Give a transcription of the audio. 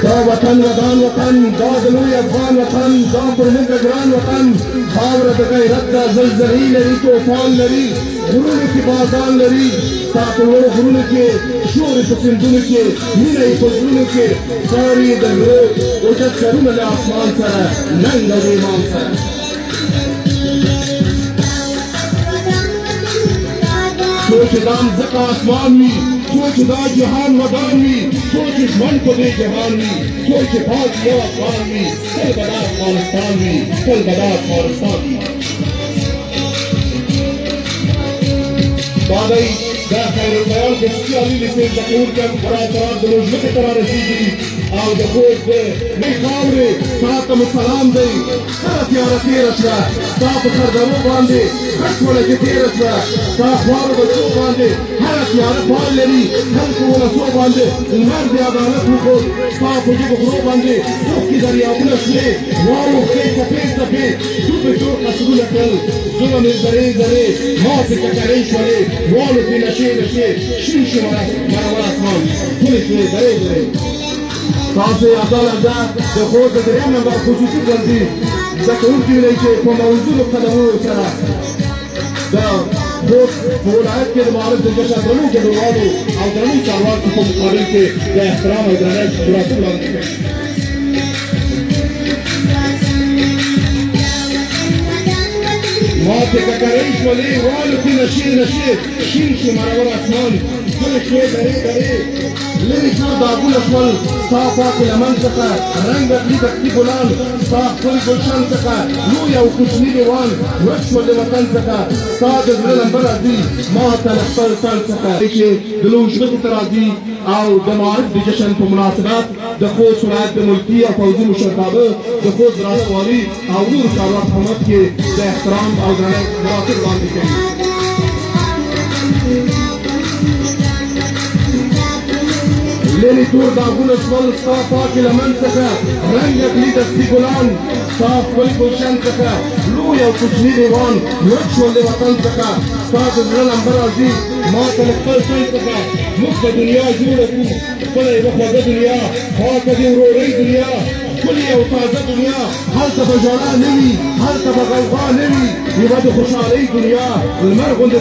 دا وطن ودان وطن دا د لوی افغان وطن دا پر موږ ګران وطن خاوره د غیرت ده زلزلې لري طوفان لري غرونو کې بازان لري ستا په لوړو غرونو کې شور یې په سیندونو کې مینه یې په زړونو کې ښکاري د غره اوچت سرونه له اسمان سره ننګ او ایمان سره څو چې دا مځکه اسمان وي څو چې دا جهان ودان وي څو چې ژوند په دې جهان وي څو چې پاک یو افغان وي تل به دا افغانستان وي تل به دا افغانستان وي دا دی دا خیرالبیان کسي علي لیسې زده کوونکي هم براتران د روژمکې ته رارسېږي او د خوست د مې خاورې تا ته مو سلام دی هره تیاره تېره شوه ستا په سردرو باندې کټوله کې تېره شوه ستا خوارو بچو باندې هره تیاره فال لري خلکو ولسو باندې لمر د عدالت وښود ستا په ژبو غرو باندې اوښکې دریابونه شوې واوښتې څپې څپې ډوبې ټول قصرونه کړل ظلم یې ذرې ذرې ماتې ککرۍ شولې والوتې نشې نشې شین شو مرور اسمان ټولې شوې ذرې ذرې تاسو یې عدالت ده د خوست د درېیم نمبر خصوصي ښوونځي زده کوونکي ویلئ چې په موزونو قدمونو سره د خوست په ولایت کې د معارف د جشن درنو ګډونوالو او درنو چارواکو په مقابل کې د احترام او درنښت جرأتونه وړاندې کړي ماتې ککرۍ شولې والوتې نشې نشې شین شو مرور اسمان ټولې شوې درې درې لرې ټول داغونه شول ستا پاکې لمن څخه رنګ اخلي دښتي ګلان ستا ښکلي ګلشن څخه لوی او کوچني دیوان ورک شول د وطن څخه ستا د زړه لمبه راځي ما ته له خپل تن څخه چې د لوژمکې ته راځي او د معارف د جشن په مناسبت د خوست ولایت د ملکي او پوځي مشرتابه د خوست درانه والي او نورو چارواکو په مخ کې د احترام او درنښت مراتب وړاندې کوي لرې تور داغونه شول ستا پاکې لمن څخه رنګ اخلي دستي ګلان ستا ښکلي ګلشن څخه لوی او کوچني دیوان ورک شول د وطن څخه ستا د زړه لمبه راځي ما ته له خپل ژوند څخه موږ به دنیا جوړه کړو خپله یوه خوږه دنیا پاکه د ورورۍ دنیا ښکلې او تازه دنیا هلته به ژړا نه وي هلته به غوغا نه وي یوه د خوشحالۍ دنیا لمر غوندې